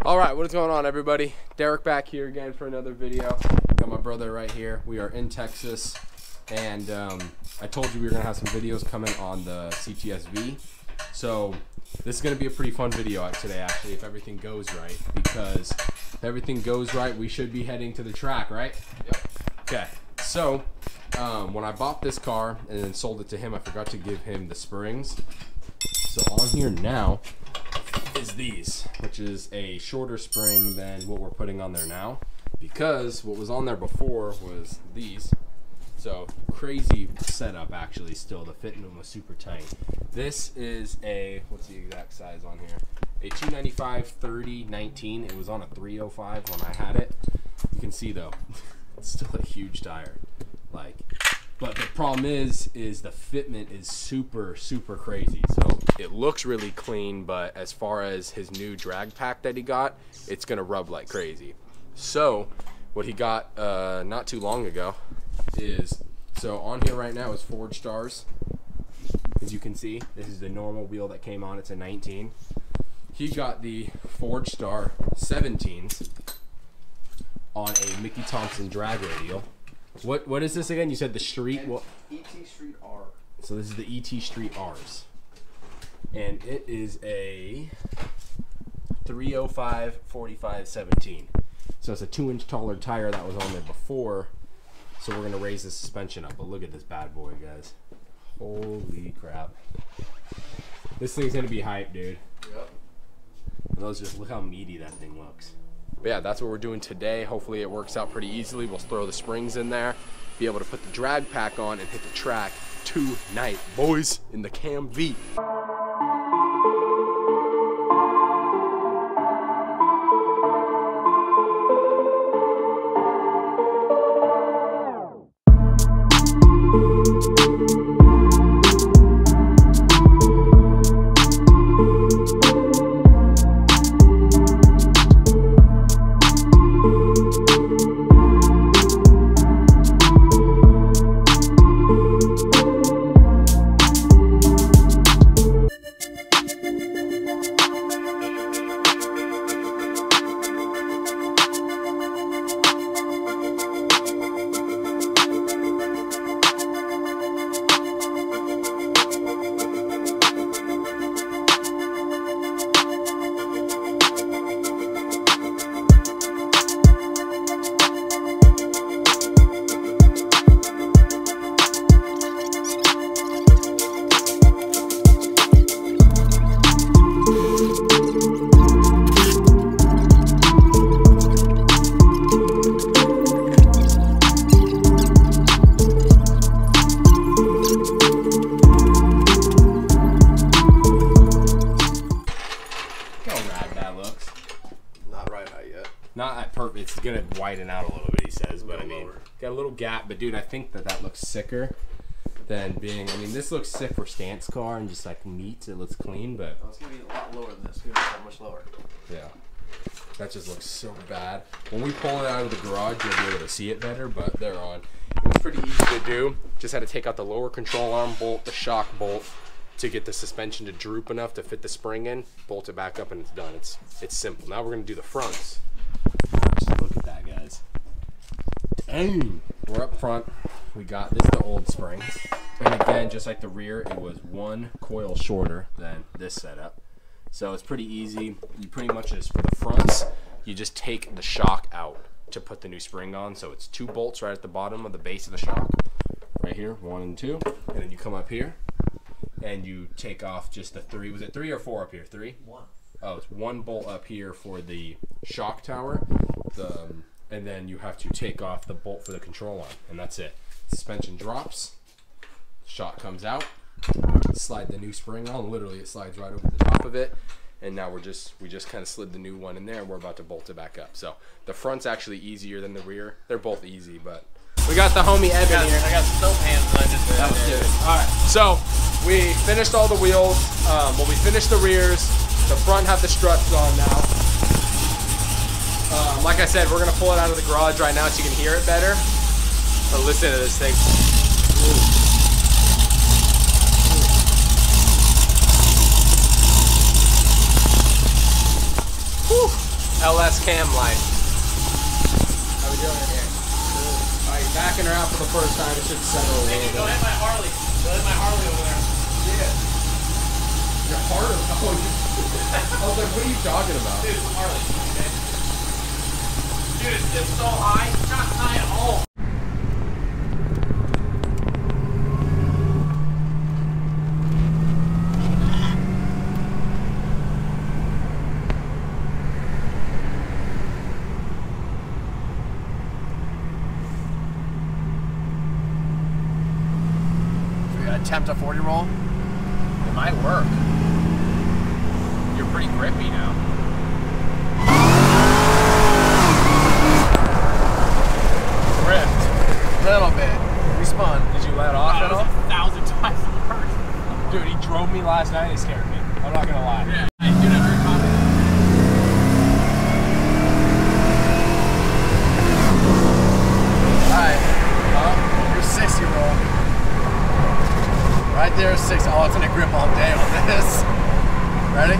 All right, what is going on, everybody? Derek back here again for another video. Got my brother right here. We are in Texas, and I told you we were gonna have some videos coming on the CTSV. So this is gonna be a pretty fun video today, actually, if everything goes right. Because if everything goes right, we should be heading to the track, right? Yep. Okay. So when I bought this car and then sold it to him, I forgot to give him the springs. So on here now is these, which is a shorter spring than what we're putting on there now, because what was on there before was these. So crazy setup, actually. Still, the fitment was super tight. This is a, what's the exact size on here, a 295/30/19. It was on a 305 when I had it. You can see though, it's still a huge tire, like. But the problem is the fitment is super crazy. So it looks really clean, but as far as his new drag pack that he got, it's gonna rub like crazy. So what he got not too long ago is, so on here right now is Forge Stars. As you can see, this is the normal wheel that came on. It's a 19. He got the Forge Star 17s on a Mickey Thompson drag radial. What is this again? You said the Street? What? ET Street R. So this is the ET Street Rs. And it is a 305/45/17. So it's a 2-inch taller tire that was on there before. So we're going to raise the suspension up. But look at this bad boy, guys. Holy crap. This thing's going to be hype, dude. Yep. Those just, look how meaty that thing looks. But yeah, that's what we're doing today. Hopefully it works out pretty easily. We'll throw the springs in there, be able to put the drag pack on and hit the track tonight, boys, in the Cam V. It's gonna widen out a little bit, he says, but I mean, got a little gap. But dude, I think that looks sicker than being. I mean, this looks sick for stance car and just like meat. It looks clean, but it's gonna be a lot lower than this. It's gonna be so much lower. Yeah, that just looks so bad. When we pull it out of the garage, you'll be able to see it better. But they're on. It was pretty easy to do. Just had to take out the lower control arm bolt, the shock bolt, to get the suspension to droop enough to fit the spring in. Bolt it back up, and it's done. It's simple. Now we're gonna do the fronts. Just look at that, guys. Dang. We're up front. We got this, the old springs. And again, just like the rear, it was one coil shorter than this setup. So it's pretty easy. You pretty much just, for the fronts, you just take the shock out to put the new spring on. So it's 2 bolts right at the bottom of the base of the shock. Right here, 1 and 2. And then you come up here and you take off just the 3. Was it 3 or 4 up here? 3? 1. Oh, it's 1 bolt up here for the shock tower, and then you have to take off the bolt for the control arm, and that's it. Suspension drops, shock comes out, slide the new spring on. Literally, it slides right over the top of it, and now we just kind of slid the new one in there, and we're about to bolt it back up. So the front's actually easier than the rear. They're both easy, but we got the homie Evan here. I got soap hands that I just did. That was good. All right, so we finished all the wheels. Well, we finished the rears. The front have the struts on now. Like I said, we're gonna pull it out of the garage right now so you can hear it better. But listen to this thing. Whew. LS cam life. How we doing in here? Alright, backing her out for the first time. It should settle a little bit. Go hit my Harley. Go hit my Harley over there. Yeah. Your Harley? Oh, I was like, what are you talking about? Dude, it's a Harley. Okay? Dude, it's so high. It's not high at all. Attempt a 40 roll. It might work. You're pretty grippy now. Gripped. A little bit. We spun. Did you let off at all? 1,000 times worse. Dude, he drove me last night and he scared me. I'm not gonna lie. Yeah. Hey, dude, I drink coffee. Alright. Your 60 roll. Right there, 6. Oh, it's gonna grip all day on this. Ready?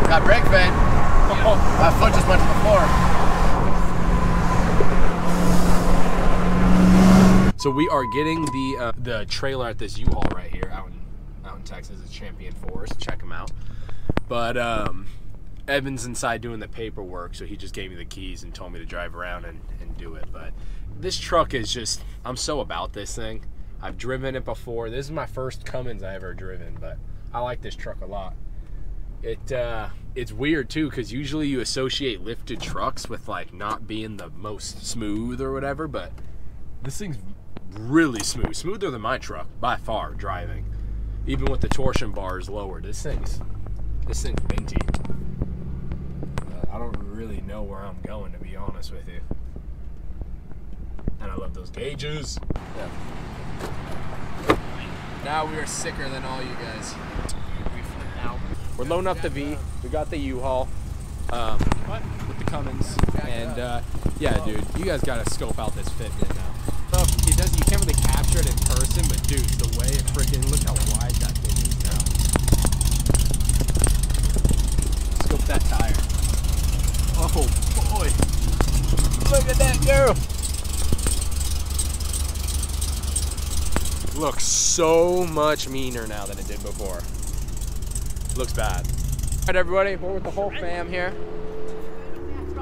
Got brake fade. My foot just went to the floor. So we are getting the trailer at this U-Haul right here out in Texas. It's Champion Forest. Check them out. But Evan's inside doing the paperwork, so he just gave me the keys and told me to drive around and do it. But this truck is just, I'm so about this thing. I've driven it before. This is my first Cummins I ever driven, but I like this truck a lot. It's weird too, because usually you associate lifted trucks with like not being the most smooth or whatever, but this thing's really smooth, smoother than my truck by far driving, even with the torsion bars lowered. This thing's minty. I don't really know where I'm going, to be honest with you, and I love those gauges. Yeah. Now we are sicker than all you guys. We're loading up the V. We got the U-Haul with the Cummins, and yeah, dude, you guys gotta scope out this fit now. So it does. You can't really capture it in person, but dude, the way it freaking, look how wide that thing is now. Scope that tire. Oh boy, look at that girl. Looks so much meaner now than it did before. Looks bad. All right, everybody, we're with the whole fam here.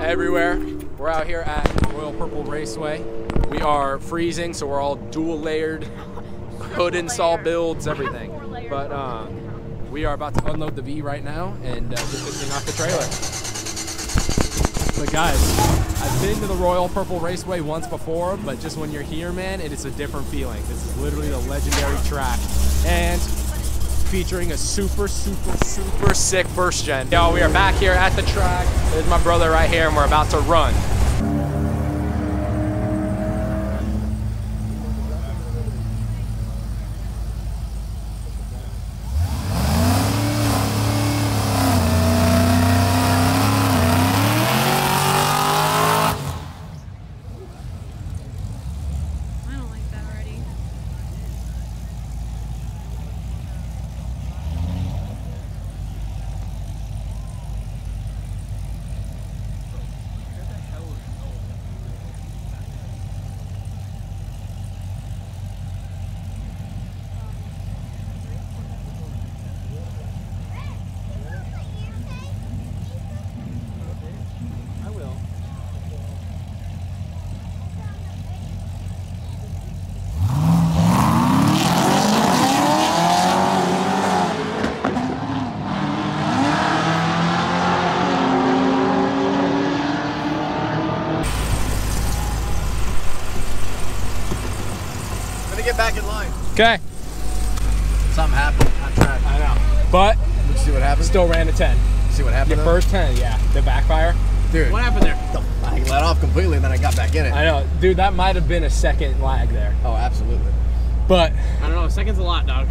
Everywhere. We're out here at Royal Purple Raceway. We are freezing, so we're all dual layered, hood install builds, everything. But we are about to unload the V right now and get this thing off the trailer. But guys, I've been to the Royal Purple Raceway once before, but just when you're here, man, it is a different feeling. This is literally the legendary track. And featuring a super sick first gen. Yo, we are back here at the track. There's my brother right here, and we're about to run. Get back in line. Okay. Something happened on track. I know. But Did you see what happened? still ran a 10. See what happened? Your first 10, yeah. The backfire. Dude. What happened there? I let off completely and then I got back in it. I know. Dude, that might have been a second lag there. Oh, absolutely. But I don't know. A second's a lot, dog.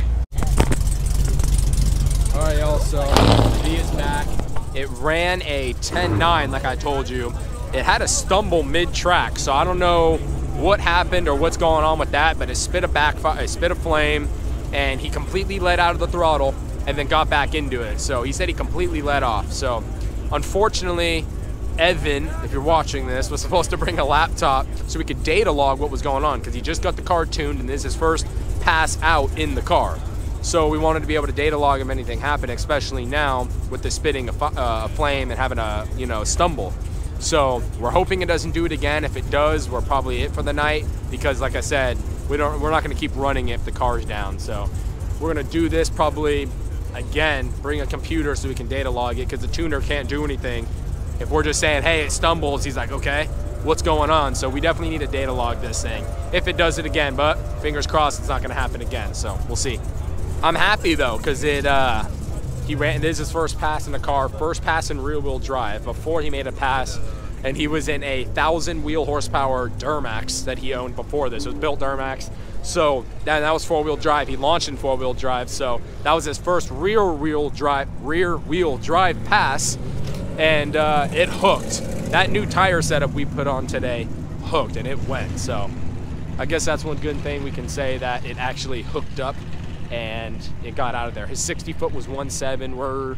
all right, y'all. So V is back. it ran a 10.9 like I told you. It had a stumble mid-track, so I don't know what happened or what's going on with that, but it spit a flame, and he completely let out of the throttle and then got back into it. So he said he completely let off. So unfortunately, Evan, if you're watching this, was supposed to bring a laptop so we could data log what was going on, because he just got the car tuned and this is his first pass out in the car. So we wanted to be able to data log if anything happened, especially now with the spitting a flame and having a, you know, stumble. So we're hoping it doesn't do it again. If it does, we're probably it for the night, because like I said, we're not gonna keep running it if the car's down. So we're gonna do this probably again, bring a computer so we can data log it, because the tuner can't do anything. If we're just saying, hey, it stumbles, he's like, okay, what's going on? So we definitely need to data log this thing if it does it again, but fingers crossed it's not gonna happen again, so we'll see. I'm happy though, because this is his first pass in the car, first pass in rear wheel drive. Before he made a pass, and he was in a 1,000 wheel horsepower Duramax that he owned before this. It was built Duramax. So that was 4-wheel drive. He launched in 4-wheel drive. So that was his first rear wheel drive pass, and it hooked. That new tire setup we put on today hooked, and it went. So I guess that's one good thing we can say, that it actually hooked up and it got out of there. His 60 foot was 1.7. We're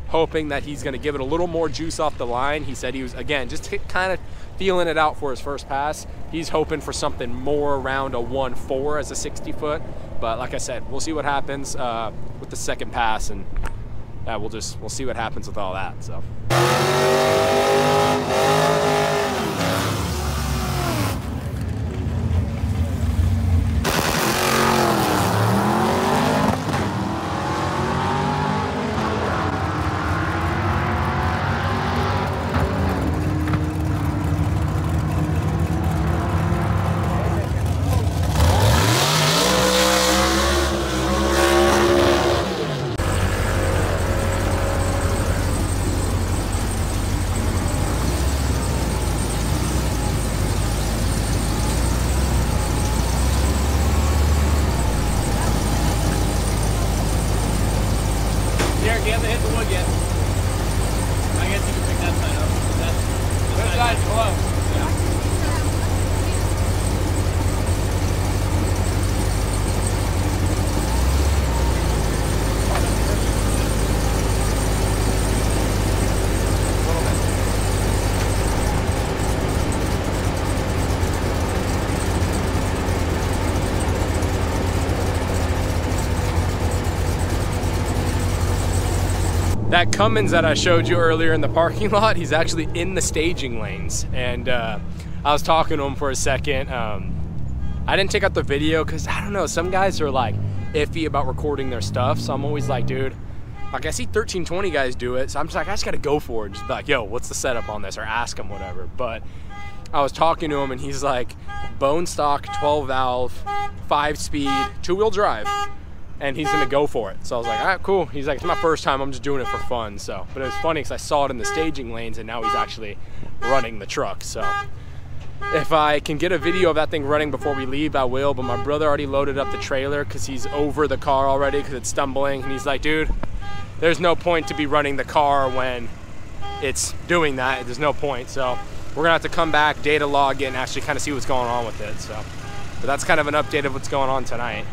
hoping that he's gonna give it a little more juice off the line. He said he was, again, just kind of feeling it out for his first pass. He's hoping for something more around a 1.4 as a 60 foot. But like I said, we'll see what happens with the second pass, and we'll see what happens with all that, so. You haven't hit the wood yet. I guess you can pick that side up. This side's close. That Cummins that I showed you earlier in the parking lot, he's actually in the staging lanes. And I was talking to him for a second. I didn't take out the video because, I don't know, some guys are like iffy about recording their stuff. So I'm always like, dude, like I see 1320 guys do it. So I'm just like, I just gotta go for it. Just be like, yo, what's the setup on this? Or ask him whatever. But I was talking to him and he's like, bone stock, 12 valve, 5-speed, 2-wheel drive. And he's gonna go for it. So I was like, all right, cool. He's like, it's my first time, I'm just doing it for fun. So, but it was funny because I saw it in the staging lanes and now he's actually running the truck. So if I can get a video of that thing running before we leave, I will. But my brother already loaded up the trailer because he's over the car already because it's stumbling. And he's like, dude, there's no point to be running the car when it's doing that. There's no point. So we're gonna have to come back, data log it, and actually kind of see what's going on with it. So, but that's kind of an update of what's going on tonight.